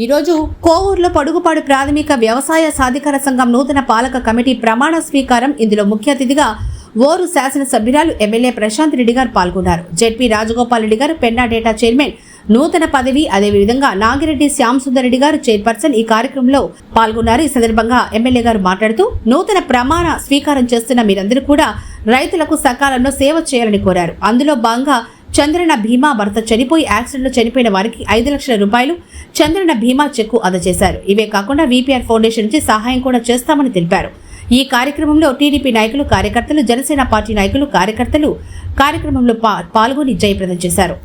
ఈరోజు కోవూరులో పొడుగుపాడు ప్రాథమిక వ్యవసాయ సాధికార సంఘం నూతన పాలక కమిటీ ప్రమాణ స్వీకారం. ఇందులో ముఖ్య అతిథిగా ఓరు శాసనసభ్యురాలు ఎమ్మెల్యే ప్రశాంత్ రెడ్డి గారు పాల్గొన్నారు. జెడ్పీ రాజగోపాల్ రెడ్డి గారు పెన్నా డేటా చైర్మన్ నూతన పదవి, అదేవిధంగా నాగిరెడ్డి శ్యామ్ సుందర్ రెడ్డి గారు చైర్పర్సన్ ఈ కార్యక్రమంలో పాల్గొన్నారు. ఈ సందర్భంగా ఎమ్మెల్యే గారు మాట్లాడుతూ నూతన ప్రమాణ స్వీకారం చేస్తున్న మీరందరూ కూడా రైతులకు సకాలంలో సేవ చేయాలని కోరారు. అందులో భాగంగా చంద్రన బీమా భర్త చనిపోయి యాక్సిడెంట్లో చనిపోయిన వారికి 5 లక్షల రూపాయలు చంద్రన బీమా చెక్కు అందజేశారు. ఇవే కాకుండా వీపీఆర్ ఫౌండేషన్ నుంచి సహాయం కూడా చేస్తామని తెలిపారు. ఈ కార్యక్రమంలో టీడీపీ నాయకులు, కార్యకర్తలు, జనసేన పార్టీ నాయకులు, కార్యకర్తలు కార్యక్రమంలో పాల్గొని జయప్రదం చేశారు.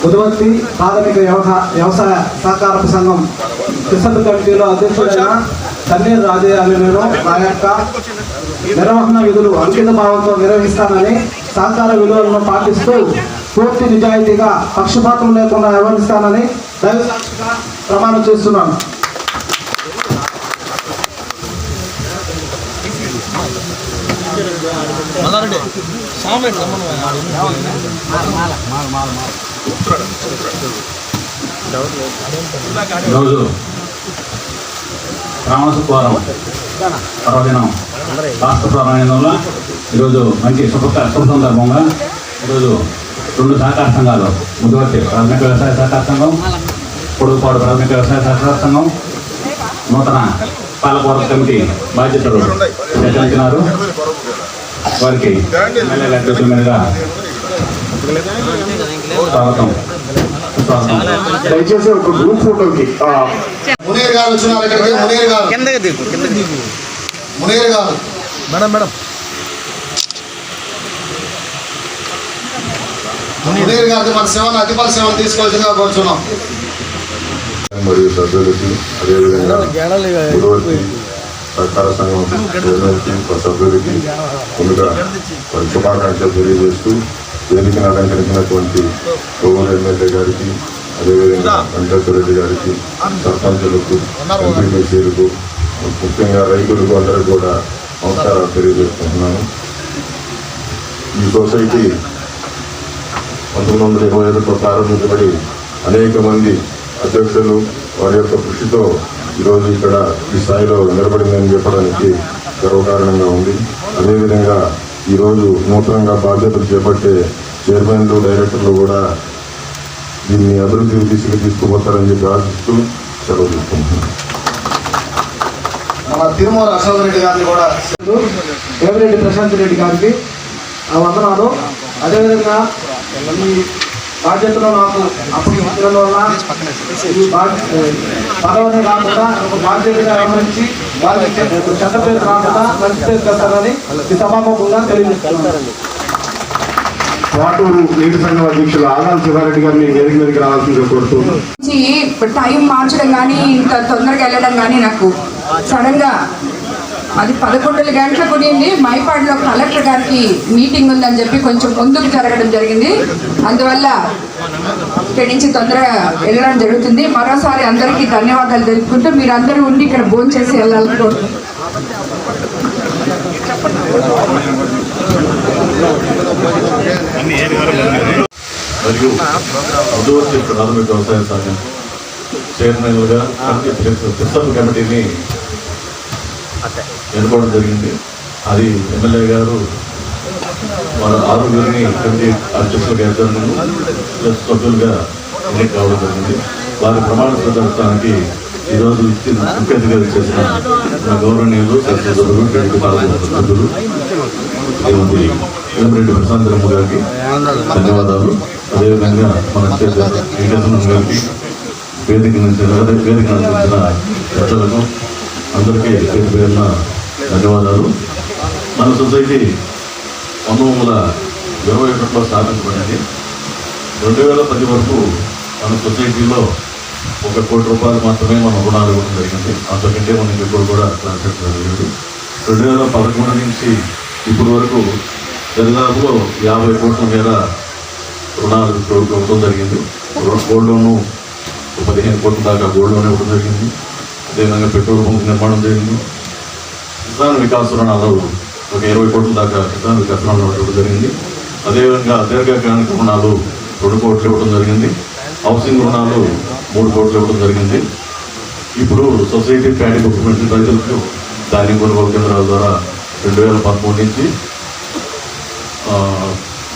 ముదువర్తి ప్రాథమిక వ్యవసాయ సహకార సంఘం క్రిసత్ కమిటీలో అధ్యక్షుడైన తన్నీరు రాజయ్య నేను నా యొక్క నిర్వహణ విధులు అంకిత భావంతో నిర్వహిస్తానని, సహకార విలువలను పాటిస్తూ పూర్తి నిజాయితీగా పక్షపాతం లేకుండా వ్యవహరిస్తానని దైవ సాక్షిగా ప్రమాణం చేస్తున్నాను. ఈరోజు రామసువారం పర్వదినం రాష్ట్ర ప్రారంభంలో ఈరోజు మంచి శుభ సందర్భంగా ఈరోజు 2 సహకార సంఘాలు, ముదువర్తి ప్రాథమిక వ్యవసాయ సహకార సంఘం, పొడుగుపాడు ప్రాథమిక వ్యవసాయ సహకార సంఘం నూతన పాలకవర్గ కమిటీ బాధ్యతలు నిర్వహించినారు. వారికి ఎమ్మెల్యే అధ్యక్షుల మీదుగా స్వాగతం. దయచేసి ఒక గ్రూప్ ఫోటోకి మునీర్ గారు వచ్చినారు. ఇక్కడికి మునీర్ గారు మునీర్ గారికి మన సేవను అతిపల సేవలు తీసుకోవాల్సిందిగా కోరుచున్నాం. మరియు సభ్యులకి, అదేవిధంగా ముదువర్తి సహకార సంఘం సభ్యులకి ముందుగా శుభాకాంక్షలు తెలియజేస్తూ వేదికను అలంకరించినటువంటి కోవూరు ఎమ్మెల్యే గారికి, అదేవిధంగా వెంకటేశ్వర రెడ్డి గారికి, సర్పంచులకు, ఎంపీటీసీలకు, ముఖ్యంగా రైతులకు అందరూ కూడా నమస్కారాలు తెలియజేసుకుంటున్నాను. ఈ సొసైటీ 1925లో ప్రారంభించబడి అనేక మంది అధ్యక్షులు వారి యొక్క కృషితో ఈరోజు ఇక్కడ ఈ స్థాయిలో నిలబడిందని చెప్పడానికి గర్వకారణంగా ఉంది. అదేవిధంగా ఈరోజు నూతనంగా బాధ్యతలు చేపట్టే చైర్మన్లు, డైరెక్టర్లు కూడా దీన్ని అభివృద్ధి తీసుకుపోతారని చెప్పి ఆశిస్తూ సెలవు తీసుకుంటున్నాను. మన తిరుమల అశోక్ రెడ్డి గారిని కూడా, వేమిరెడ్డి ప్రశాంత్ రెడ్డి గారికి వందనాలు. అదేవిధంగా ఈ బాధ్యతలో నాకు అప్పుడు వల్ల ఈ పదవిని కాకుండా ఒక బాధ్యతగా వ్యవహరించి వాళ్ళకి చెడ్డ పేరు రాకుండా మంచి పేరు తెస్తారని ఈ సభాముఖంగా తెలియజేస్తున్నాను. వాటూరు నీటి సంఘం అధ్యక్షులు ఆదాల్ శివారెడ్డి గారిని వేదిక మీదకి రావాల్సిందిగా కోరుతున్నాను. టైం మార్చడం కానీ ఇంత తొందరగా వెళ్ళడం కానీ నాకు సడన్ గా అది 11 గంటలకు ఉండింది. మైపాడులో కలెక్టర్ గారికి మీటింగ్ ఉందని చెప్పి కొంచెం ముందుకు జరగడం జరిగింది. అందువల్ల ఇక్కడి నుంచి తొందరగా వెళ్ళడం జరుగుతుంది. మరోసారి అందరికీ ధన్యవాదాలు తెలుపుకుంటూ మీరు అందరూ ఉండి ఇక్కడ భోజనం చేసి వెళ్ళాలనుకుంటున్నాను. మరియు ముదువర్తి ప్రాథమిక వ్యవసాయ సంఘం చైర్మన్లుగా క్రిసత్ కమిటీని ఎన్నుకోవడం జరిగింది. అది ఎమ్మెల్యే గారు మన 6 కమిటీ అధ్యక్షులుగా ఏర్పడినారు, ప్లస్ సభ్యులుగా ఎన్నిక కావడం జరిగింది. వారి ప్రమాణ స్వీకారానికి ఈరోజు ముఖ్య అతిథిగా చేసిన మన గౌరవనీయులు శాసనసభ్యులు, టీడీపీ సభ్యులు శ్రీమతి వేమిరెడ్డి ప్రశాంత్ రెడ్డి గారికి ధన్యవాదాలు. అదేవిధంగా మన వెంకటేశ్వర గారికి, వేదిక అందించిన పెద్దలకు అందరికీ పేరు పేరున ధన్యవాదాలు. మన సొసైటీ 19 2021లో స్థాపించబడింది. 2010 వరకు మన సొసైటీలో 1 కోటి రూపాయలు మాత్రమే మనం రుణాలు ఇవ్వడం జరిగింది. అంతకంటే మనకి ఇప్పుడు కూడా ట్రాన్సాక్షన్ జరిగింది. 2011 నుంచి ఇప్పటి వరకు దరిదాపులో 50 కోట్ల మేర రుణాలు ఇవ్వడం జరిగింది. గోల్డ్ లోను 15 కోట్ల దాకా గోల్డ్ లోన్ ఇవ్వడం జరిగింది. అదేవిధంగా పెట్రోల్ బంక్ నిర్మాణం జరిగింది. కిసాన్ వికాస్ రుణాలు ఒక 20 కోట్ల దాకా కిసాన్ వికాస్ రుణాలు ఇవ్వడం జరిగింది. అదేవిధంగా దీర్ఘకాలిక రుణాలు 2 కోట్లు ఇవ్వడం జరిగింది. హౌసింగ్ రుణాలు 3 కోట్లు ఇవ్వడం జరిగింది. ఇప్పుడు సొసైటీ ప్యాడీ బుక్మెంట్ రైతులకు ధాన్యం కొనుగోలు కేంద్రాల ద్వారా 2013 నుంచి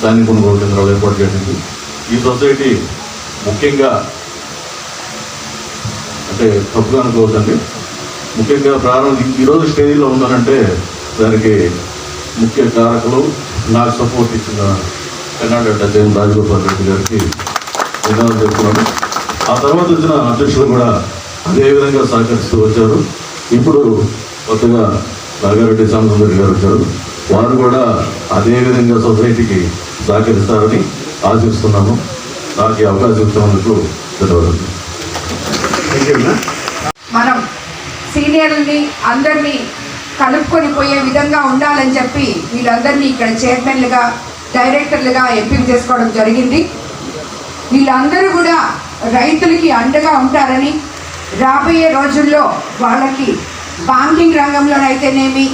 ధాన్యం కొనుగోలు కేంద్రాలు ఏర్పాటు చేసింది. ఈ సొసైటీ ముఖ్యంగా అంటే తప్పుగా అనుకోవద్దండి, ముఖ్యంగా ఈరోజు స్టేజ్లో ఉందనంటే దానికి ముఖ్య కారకులు నాకు సపోర్ట్ ఇచ్చిన కర్ణాటక జైన్ రాజగోపాల్ రెడ్డి గారికి ధన్యవాదాలు చెప్తున్నాను. ఆ తర్వాత వచ్చిన అధ్యక్షులు కూడా అదేవిధంగా సహకరిస్తూ వచ్చారు. ఇప్పుడు కొత్తగా నాగారెడ్డి సాంబసుందరి గారు వచ్చారు. వారు కూడా అదేవిధంగా సొసైటీకి సహకరిస్తారని ఆశిస్తున్నాను. నాకు ఈ అవకాశం ఇచ్చినందుకు ధన్యవాదాలు. మనం సీనియర్లని అందరినీ కలుపుకొని పోయే విధంగా ఉండాలని చెప్పి వీళ్ళందరినీ ఇక్కడ చైర్మన్లుగా డైరెక్టర్లుగా ఎంపిక చేసుకోవడం జరిగింది. వీళ్ళందరూ కూడా రైతులకి అండగా ఉంటారని, రాబోయే రోజుల్లో వాళ్ళకి బ్యాంకింగ్ రంగంలోనైతేనేమి,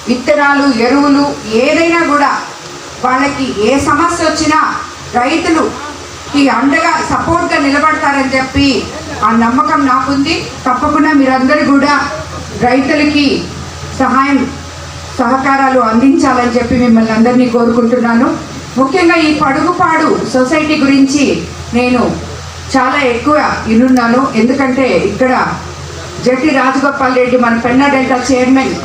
విత్తనాలు, ఎరువులు ఏదైనా కూడా వాళ్ళకి ఏ సమస్య వచ్చినా రైతులుకి అండగా సపోర్ట్గా నిలబడతారని చెప్పి ఆ నమ్మకం నాకుంది. తప్పకుండా మీరందరూ కూడా రైతులకి సహకారాలు అందించాలని చెప్పి మిమ్మల్ని అందరినీ కోరుకుంటున్నాను. ముఖ్యంగా ఈ పడుగుపాడు సొసైటీ గురించి నేను చాలా ఎక్కువ వినున్నాను. ఎందుకంటే ఇక్కడ జట్టి రాజగోపాల్ రెడ్డి మన పెన్నా డెల్టా చైర్మన్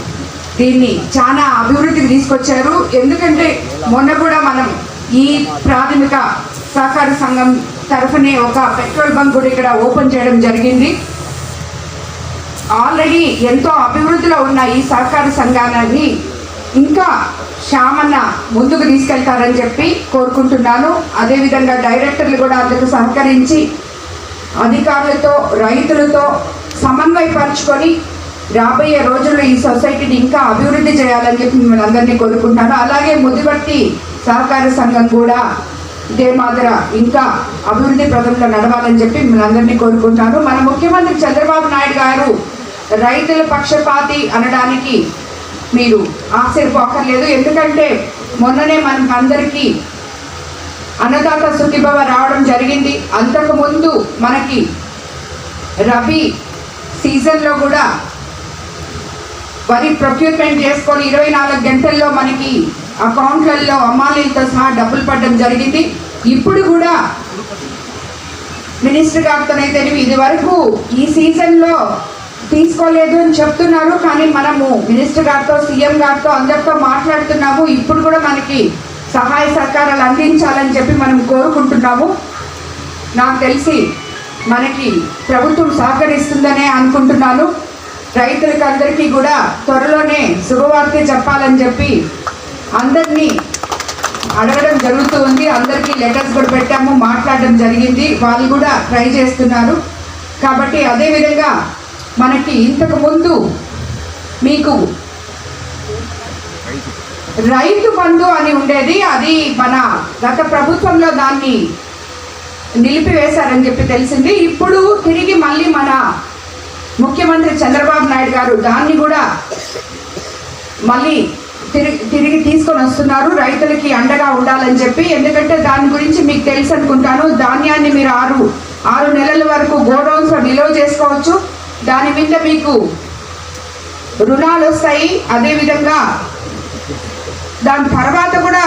దీన్ని చాలా అభివృద్ధికి తీసుకొచ్చారు. ఎందుకంటే మొన్న కూడా మనం ఈ ప్రాథమిక సహకార సంఘం తరఫునే ఒక పెట్రోల్ బంక్ కూడా ఇక్కడ ఓపెన్ చేయడం జరిగింది. ఆల్రెడీ ఎంతో అభివృద్ధిలో ఉన్న ఈ సహకార సంఘాన్ని ఇంకా శ్యామన్న ముందుకు తీసుకెళ్తారని చెప్పి కోరుకుంటున్నాను. అదేవిధంగా డైరెక్టర్లు కూడా అందుకు సహకరించి అధికారులతో రైతులతో సమన్వయపరుచుకొని రాబోయే రోజుల్లో ఈ సొసైటీని ఇంకా అభివృద్ధి చేయాలని చెప్పి మిమ్మల్ని అందరినీ కోరుకుంటున్నాను. అలాగే ముదివర్తి సహకార సంఘం కూడా ఇదే మాదిర ఇంకా అభివృద్ధి ప్రదంలో నడవాలని చెప్పి మిమ్మల్ని అందరినీ కోరుకుంటున్నాను. మన ముఖ్యమంత్రి చంద్రబాబు నాయుడు గారు రైతుల పక్షపాతి అనడానికి మీరు ఆశ్చర్యపోకర్లేదు. ఎందుకంటే మొన్ననే మనకు అందరికీ అన్నదాత సుఖీభవ రావడం జరిగింది. అంతకుముందు మనకి రబీ సీజన్లో కూడా వరి ప్రొక్యూర్మెంట్ చేసుకొని 24 గంటల్లో మనకి అకౌంట్లలో అమ్మాలీలతో సహా డబ్బులు పడడం జరిగింది. ఇప్పుడు కూడా మినిస్టర్ గారితోనైతే ఇది వరకు ఈ సీజన్లో తీసుకోలేదు అని చెప్తున్నారు. కానీ మనము మినిస్టర్ గారితో, సీఎం గారితో అందరితో మాట్లాడుతున్నాము. ఇప్పుడు కూడా మనకి సహాయ సహకారాలు అందించాలని చెప్పి మనం కోరుకుంటున్నాము. నాకు తెలిసి మనకి ప్రభుత్వం సహకరిస్తుందనే అనుకుంటున్నాను. రైతులకి అందరికీ కూడా త్వరలోనే శుభవార్త చెప్పాలని చెప్పి అందరినీ అడగడం జరుగుతుంది. అందరికీ లెటర్స్ కూడా పెట్టాము, మాట్లాడడం జరిగింది. వాళ్ళు కూడా ట్రై చేస్తున్నారు. కాబట్టి అదేవిధంగా మనకి ఇంతకు ముందు మీకు రైతు బంధు అని ఉండేది. అది మన గత ప్రభుత్వంలో దాన్ని నిలిపివేశారని చెప్పి తెలిసింది. ఇప్పుడు తిరిగి మళ్ళీ మన ముఖ్యమంత్రి చంద్రబాబు నాయుడు గారు దాన్ని కూడా మళ్ళీ తిరిగి తీసుకొని వస్తున్నారు, రైతులకి అండగా ఉండాలని చెప్పి. ఎందుకంటే దాని గురించి మీకు తెలుసు అనుకుంటాను. ధాన్యాన్ని మీరు 6 నెలల వరకు గోడౌన్స్లో నిల్వ చేసుకోవచ్చు. దాని మీద మీకు రుణాలు వస్తాయి. అదేవిధంగా దాని తర్వాత కూడా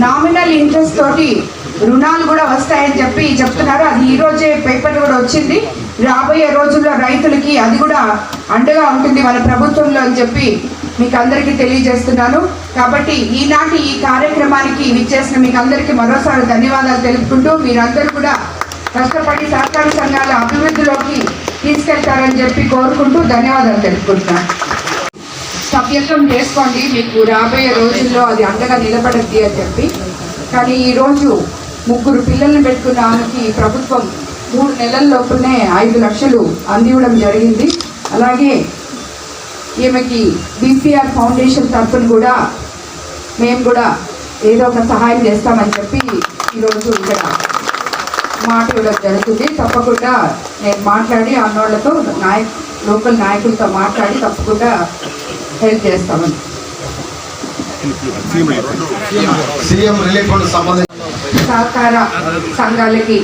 నామినల్ ఇంట్రెస్ట్ తోటి రుణాలు కూడా వస్తాయని చెప్పి చెప్తున్నారు. అది ఈరోజే పేపర్ కూడా వచ్చింది. రాబోయే రోజుల్లో రైతులకి అది కూడా అండగా ఉంటుంది మన ప్రభుత్వంలో అని చెప్పి మీకు అందరికీ తెలియజేస్తున్నాను. కాబట్టి ఈనాటి ఈ కార్యక్రమానికి విచ్చేసిన మీకు అందరికీ మరోసారి ధన్యవాదాలు తెలుపుకుంటూ మీరందరూ కూడా కష్టపడి సహకార సంఘాల అభివృద్ధిలోకి తీసుకెళ్తారని చెప్పి కోరుకుంటూ ధన్యవాదాలు తెలుపుకుంటున్నాను. సభ్యత్వం చేసుకోండి, మీకు రాబోయే రోజుల్లో అది అండగా నిలబడద్ది అని చెప్పి. కానీ ఈరోజు 3 పిల్లల్ని పెట్టుకున్న ఆమెకి ప్రభుత్వం 3 నెలల లోపునే 5 లక్షలు అందివ్వడం జరిగింది. అలాగే ఈమెకి బీపీఆర్ ఫౌండేషన్ తరఫున కూడా మేము కూడా ఏదో ఒక సహాయం చేస్తామని చెప్పి ఈరోజు ఇక్కడ మాట ఇవ్వడం జరుగుతుంది. తప్పకుండా నేను మాట్లాడి అన్నోళ్లతో లోకల్ నాయకులతో మాట్లాడి తప్పకుండా హెల్ప్ చేస్తామని. సీఎం రిలీఫ్ ఫండ్ సంబంధించి సహకార సంఘాలకి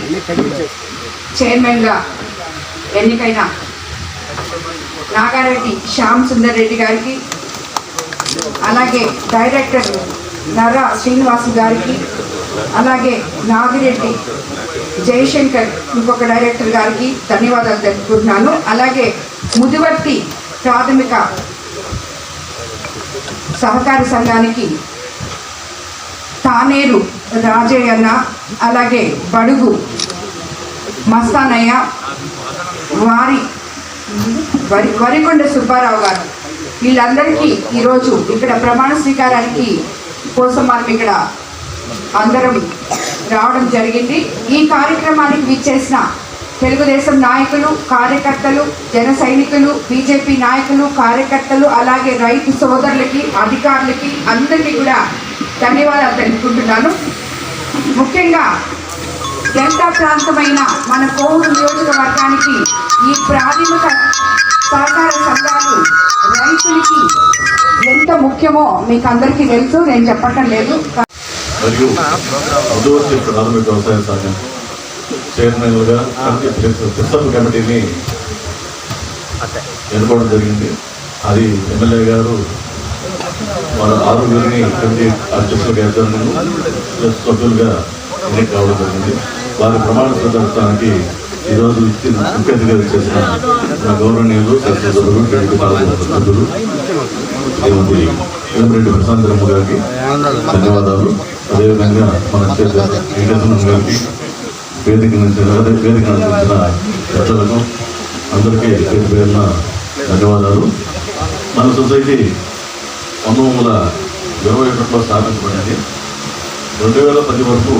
చైర్మన్గా ఎన్నికైన నాగారెడ్డి శ్యామ్ సుందర్ రెడ్డి గారికి, అలాగే డైరెక్టర్ నర్రా శ్రీనివాసు గారికి, అలాగే నాగిరెడ్డి జయశంకర్ ఇంకొక డైరెక్టర్ గారికి ధన్యవాదాలు తెలుపుకుంటున్నాను. అలాగే ముదివర్తి ప్రాథమిక సహకార సంఘానికి తానేరు రాజయ్యన్న, అలాగే బడుగు మస్తానయ్య, వరికొండ సుబ్బారావు గారు, వీళ్ళందరికీ ఈరోజు ఇక్కడ ప్రమాణ స్వీకారానికి కోసం మనం ఇక్కడ అందరం రావడం జరిగింది. ఈ కార్యక్రమానికి విచ్చేసిన తెలుగుదేశం నాయకులు, కార్యకర్తలు, జన సైనికులు, బీజేపీ నాయకులు, కార్యకర్తలు, అలాగే రైతు సోదరులకి, అధికారులకి అందరికీ కూడా ధన్యవాదాలు తెలుపుకుంటున్నాను. ముఖ్యంగా డెల్టా ప్రాంతమైన మన కోవూరు నియోజకవర్గానికి ఈ ప్రాథమిక సహకార సంఘాలు రైతులకి ఎంత ముఖ్యమో మీకు అందరికీ తెలుసు, నేను చెప్పటం లేదు. మరియు ముదివర్తి ప్రాథమిక వ్యవసాయ సంఘం చైర్మన్లుగా ప్రస్తుత కమిటీని ఎన్నుకోవడం జరిగింది. అది ఎమ్మెల్యే గారు మన 6 కమిటీ అధ్యక్షులుగా సభ్యులుగా ఎన్నిక కావడం జరిగింది. వారి ప్రమాణ స్వీకారానికి ఈరోజు ముఖ్య అతిథిగా చేసిన మన గౌరవనీయులు శాసనసభ్యులు టీడీపీ సభ్యులు శ్రీమతి వేమిరెడ్డి ప్రశాంతరమ్మ గారికి ధన్యవాదాలు. అదేవిధంగా మన వెంకటేశ్వరం గారికి, వేదిక అందించిన పెద్దలకు అందరికీ పేరున ధన్యవాదాలు. మన సొసైటీ 1921లో స్థాపించబడింది. 2010 వరకు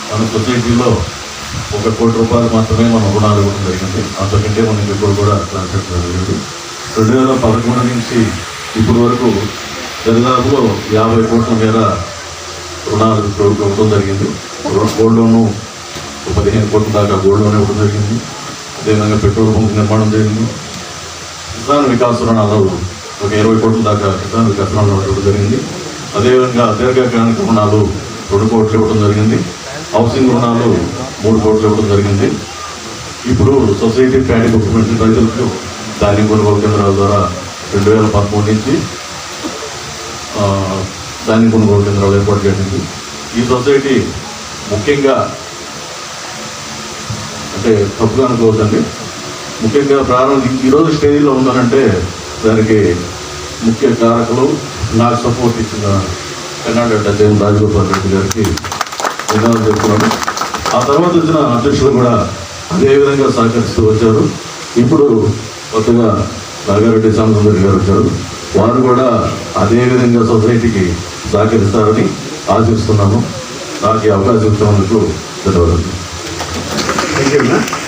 మన సొసైటీలో 1 కోటి రూపాయలు మాత్రమే మనం రుణాలు ఇవ్వడం జరిగింది. అంతకంటే మనకి ఇప్పుడు కూడా ట్రాన్సాక్షన్ జరిగింది. 2011 నుంచి ఇప్పటి వరకు దరిదాపులో 50 కోట్ల మేర రుణాలు ఇవ్వడం జరిగింది. గోల్డ్ లోను 15 కోట్ల దాకా గోల్డ్ లోన్ ఇవ్వడం జరిగింది. అదేవిధంగా పెట్రోల్ పంప్ నిర్మాణం జరిగింది. కిసాన్ వికాస్ రుణాలు 20 కోట్ల దాకా కిసాన్ వికాస్ రుణాలు ఇవ్వడం జరిగింది. అదేవిధంగా దీర్ఘకాలిక రుణాలు 2 కోట్లు ఇవ్వడం జరిగింది. హౌసింగ్ రుణాలు 3 కోట్లు ఇవ్వడం జరిగింది. ఇప్పుడు సొసైటీ ప్యాడీ బుక్మెంట్ రైతులకు ధాన్యం కొనుగోలు కేంద్రాల ద్వారా 2013 నుంచి ధాన్యం కొనుగోలు కేంద్రాలు ఏర్పాటు చేసింది. ఈ సొసైటీ ముఖ్యంగా అంటే తప్పుగా అనుకోవద్దండి, ముఖ్యంగా ఈరోజు స్టేజ్లో ఉందనంటే దానికి ముఖ్య కారకులు నాకు సపోర్ట్ ఇచ్చిన కర్ణాటక అధ్యక్షులు రాజగోపాల్ రెడ్డి గారికి ధన్యవాదాలు చెప్తున్నాను. ఆ తర్వాత వచ్చిన అధ్యక్షులు కూడా అదేవిధంగా సహకరిస్తూ వచ్చారు. ఇప్పుడు కొత్తగా నాగారెడ్డి శ్యామసుందర్ గారు వచ్చారు. వారు కూడా అదేవిధంగా సొసైటీకి సహకరిస్తారని ఆశిస్తున్నాను. నాకు ఈ అవకాశం ఇచ్చినందుకు ధన్యవాదాలు. Thank you.